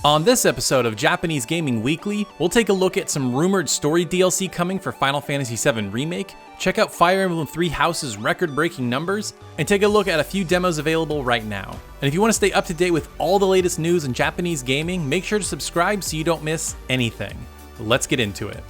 On this episode of Japanese Gaming Weekly, we'll take a look at some rumored story DLC coming for Final Fantasy VII Remake, check out Fire Emblem Three Houses' record-breaking numbers, and take a look at a few demos available right now. And if you want to stay up to date with all the latest news in Japanese gaming, make sure to subscribe so you don't miss anything. Let's get into it.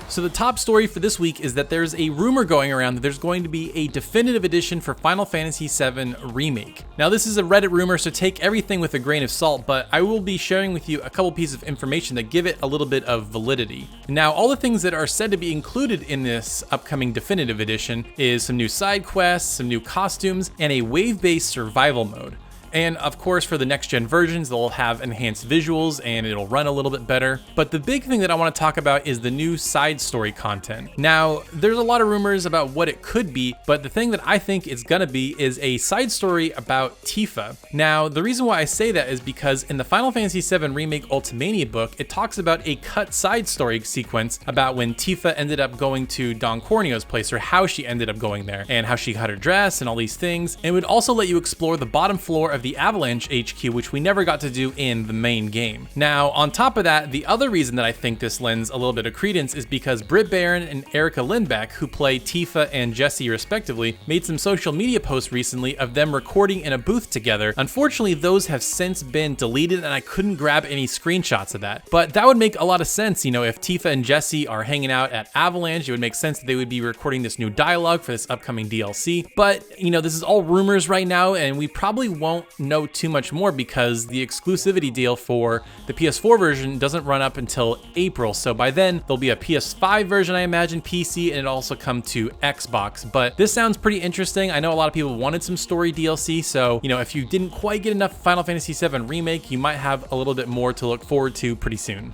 So the top story for this week is that there's a rumor going around that there's going to be a definitive edition for Final Fantasy VII Remake. Now this is a Reddit rumor, so take everything with a grain of salt, but I will be sharing with you a couple pieces of information that give it a little bit of validity. Now all the things that are said to be included in this upcoming definitive edition is some new side quests, some new costumes, and a wave-based survival mode. And of course, for the next gen versions, they'll have enhanced visuals and it'll run a little bit better. But the big thing that I want to talk about is the new side story content. Now, there's a lot of rumors about what it could be, but the thing that I think it's gonna be is a side story about Tifa. Now, the reason why I say that is because in the Final Fantasy VII Remake Ultimania book, it talks about a cut side story sequence about when Tifa ended up going to Don Corneo's place, or how she ended up going there, and how she cut her dress and all these things. And it would also let you explore the bottom floor of the Avalanche HQ, which we never got to do in the main game. Now, on top of that, the other reason that I think this lends a little bit of credence is because Britt Baron and Erica Lindbeck, who play Tifa and Jessie respectively, made some social media posts recently of them recording in a booth together. Unfortunately, those have since been deleted and I couldn't grab any screenshots of that. But that would make a lot of sense, you know, if Tifa and Jessie are hanging out at Avalanche, it would make sense that they would be recording this new dialogue for this upcoming DLC. But, you know, this is all rumors right now and we probably won't know too much more because the exclusivity deal for the PS4 version doesn't run up until April. So by then there'll be a PS5 version, I imagine, PC, and it'll also come to Xbox. But this sounds pretty interesting. I know a lot of people wanted some story DLC. So, you know, if you didn't quite get enough Final Fantasy VII Remake, you might have a little bit more to look forward to pretty soon.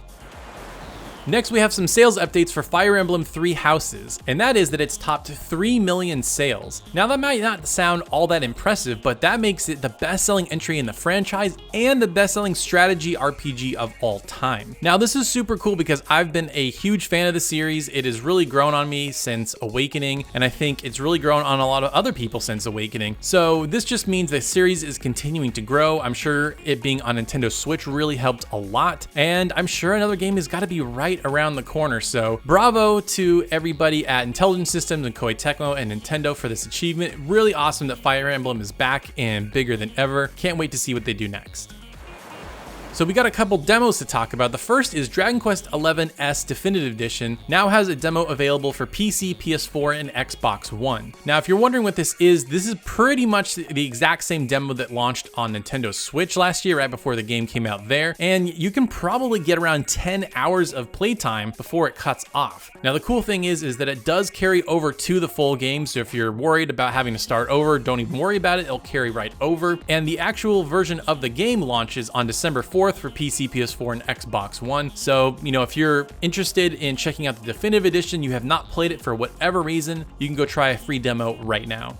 Next, we have some sales updates for Fire Emblem Three Houses, and that is that it's topped 3 million sales. Now that might not sound all that impressive, but that makes it the best-selling entry in the franchise and the best-selling strategy RPG of all time. Now this is super cool because I've been a huge fan of the series. It has really grown on me since Awakening, and I think it's really grown on a lot of other people since Awakening. So this just means the series is continuing to grow. I'm sure it being on Nintendo Switch really helped a lot, and I'm sure another game has got to be right around the corner. So bravo to everybody at Intelligent Systems and Koei Tecmo and Nintendo for this achievement. Really awesome that Fire Emblem is back and bigger than ever. Can't wait to see what they do next. So we got a couple demos to talk about. The first is Dragon Quest XI-S Definitive Edition now has a demo available for PC, PS4, and Xbox One. Now, if you're wondering what this is pretty much the exact same demo that launched on Nintendo Switch last year, right before the game came out there, and you can probably get around 10 hours of playtime before it cuts off. Now, the cool thing is that it does carry over to the full game, so if you're worried about having to start over, don't even worry about it, it'll carry right over. And the actual version of the game launches on December 4th for PC, PS4, and Xbox One. So, you know, if you're interested in checking out the definitive edition, you have not played it for whatever reason, you can go try a free demo right now.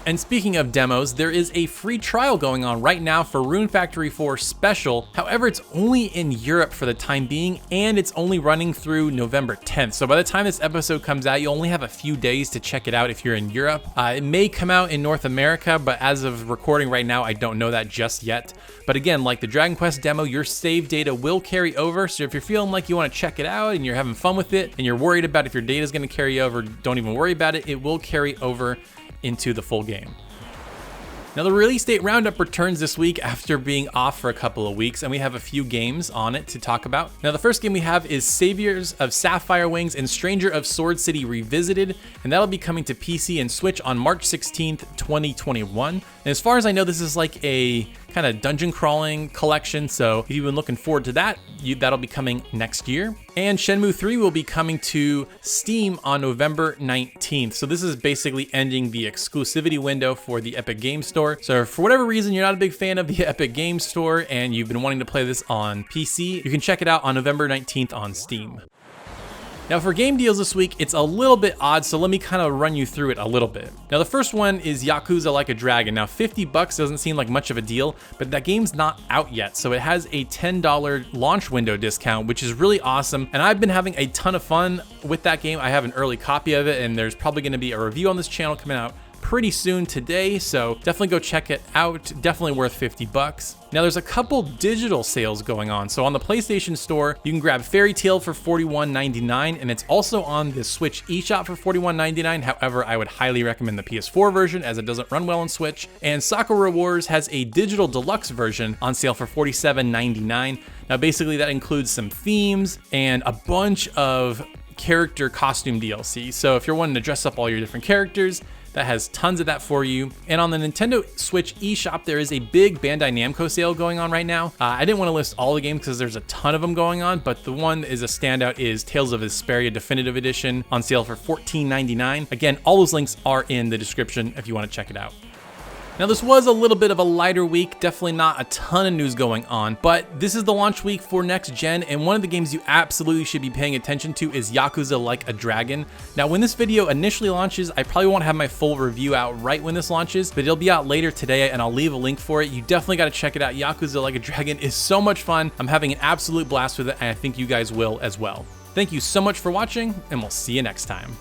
And speaking of demos, there is a free trial going on right now for Rune Factory 4 Special. However, it's only in Europe for the time being, and it's only running through November 10th. So by the time this episode comes out, you only have a few days to check it out if you're in Europe. It may come out in North America, but as of recording right now, I don't know that just yet. But again, like the Dragon Quest demo, your save data will carry over. So if you're feeling like you want to check it out and you're having fun with it, and you're worried about if your data is going to carry over, don't even worry about it. It will carry over into the full game. Now the release date roundup returns this week after being off for a couple of weeks, and we have a few games on it to talk about. Now the first game we have is Saviors of Sapphire Wings and Stranger of Sword City Revisited, and that'll be coming to PC and Switch on March 16th, 2021. And as far as I know, this is like a kind of dungeon crawling collection, so if you've been looking forward to that, that'll be coming next year. And Shenmue 3 will be coming to Steam on November 19th. So this is basically ending the exclusivity window for the Epic Games Store. So for whatever reason you're not a big fan of the Epic Games Store and you've been wanting to play this on PC, you can check it out on November 19th on Steam. Now for game deals this week, it's a little bit odd, so let me kind of run you through it a little bit. Now the first one is Yakuza Like a Dragon. Now $50 doesn't seem like much of a deal, but that game's not out yet, so it has a $10 launch window discount, which is really awesome, and I've been having a ton of fun with that game. I have an early copy of it, and there's probably going to be a review on this channel coming out pretty soon today, so definitely go check it out. Definitely worth 50 bucks. Now there's a couple digital sales going on. So on the PlayStation Store, you can grab Fairy Tail for $41.99, and it's also on the Switch eShop for $41.99. However, I would highly recommend the PS4 version as it doesn't run well on Switch. And Sakura Wars has a digital deluxe version on sale for $47.99. Now basically that includes some themes and a bunch of character costume DLC. So if you're wanting to dress up all your different characters, that has tons of that for you. And on the Nintendo Switch eShop, there is a big Bandai Namco sale going on right now. I didn't want to list all the games because there's a ton of them going on, but the one that is a standout is Tales of Vesperia Definitive Edition on sale for $14.99. Again, all those links are in the description if you want to check it out. Now this was a little bit of a lighter week, definitely not a ton of news going on, but this is the launch week for next gen, and one of the games you absolutely should be paying attention to is Yakuza Like a Dragon. Now when this video initially launches, I probably won't have my full review out right when this launches, but it'll be out later today and I'll leave a link for it. You definitely got to check it out. Yakuza Like a Dragon is so much fun. I'm having an absolute blast with it, and I think you guys will as well. Thank you so much for watching, and we'll see you next time.